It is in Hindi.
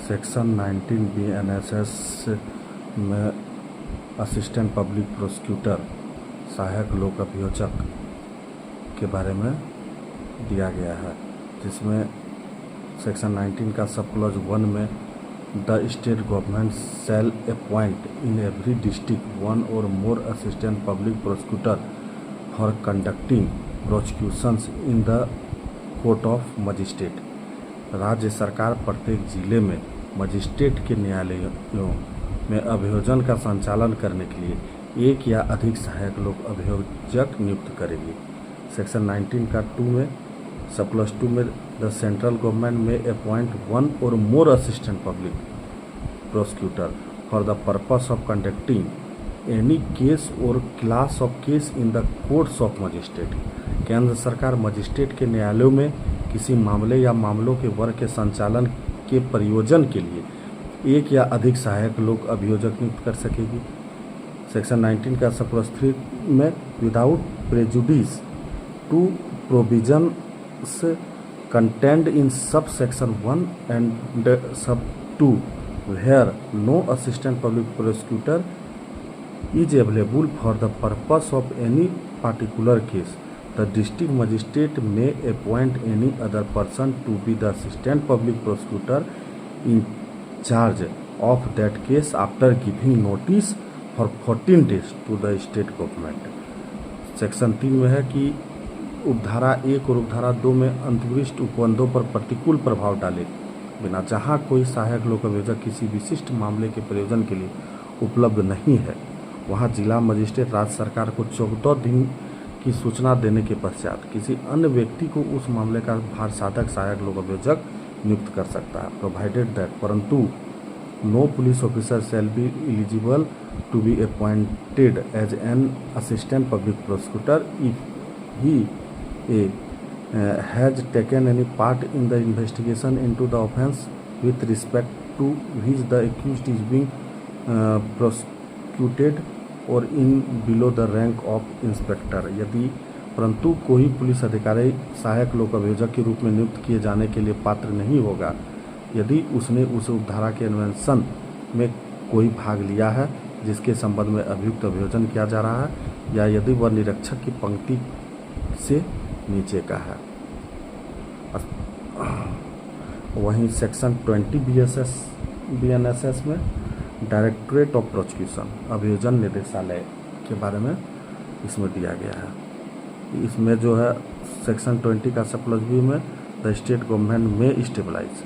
सेक्शन 19 BNSS में असिस्टेंट पब्लिक प्रोसिक्यूटर सहायक लोक अभियोजक के बारे में दिया गया है, जिसमें सेक्शन 19 का सब क्लॉज 1 में the state government shall appoint in every district one और more assistant public prosecutor for conducting prosecutions in the court of magistrate. राज्य सरकार प्रत्येक जिले में मजिस्ट्रेट के न्यायालयों में अभियोजन का संचालन करने के लिए एक या अधिक सहायक लोक अभियोजक नियुक्त करेगी। सेक्शन 19 का 2 में सब क्लॉज 2 में the central government may appoint one और more assistant public prosecutor for the purpose of conducting any case और class of case in the courts of magistrate. केंद्र सरकार मजिस्ट्रेट के न्यायालयों में किसी मामले या मामलों के वर्ग के संचालन के प्रयोजन के लिए एक या अधिक सहायक लोक अभियोजक नियुक्त कर सकेगी। सेक्शन 19 का सब क्लॉज 3 में without prejudice to provisions contained in sub section 1 and sub 2 where no assistant public prosecutor is available for the purpose of any particular case, the district magistrate may appoint any other person to be the assistant public prosecutor in charge of that case after giving notice for 14 days to the state government। Section 3 में है कि उपधारा 1 और उपधारा 2 में अंतर्विष्ट उपबंधों पर प्रतिकूल प्रभाव डाले बिना जहां कोई सहायक लोक अभियोजक किसी विशिष्ट मामले के प्रयोजन के लिए उपलब्ध नहीं है, वहां जिला मजिस्ट्रेट राज्य सरकार को 14 दिन की सूचना देने के पश्चात किसी अन्य व्यक्ति को उस मामले का भार साधक सहायक लोक अभियोजक नियुक्त कर सकता है, प्रोवाइडेड दैट परंतु no police officer shall be eligible to be appointed as an assistant public prosecutor if he has taken any part in the investigation into the offence with respect to which the accused is being prosecuted और in below the rank of inspector. यदि परंतु कोई पुलिस अधिकारी सहायक लोक अभियोजक के रूप में नियुक्त किए जाने के लिए पात्र नहीं होगा यदि उसने उस उपधारा के अन्वेषण में कोई भाग लिया है जिसके संबंध में अभियुक्त अभियोजन किया जा रहा है, या यदि वह निरीक्षक की पंक्ति से नीचे का है। वहीं सेक्शन 20 BNSS में डायरेक्टरेट ऑफ प्रोसिक्यूशन अभियोजन निदेशालय के बारे में इसमें दिया गया है। इसमें जो है सेक्शन 20 का सब क्लॉज बी में द स्टेट गवर्नमेंट में स्टेबलाइज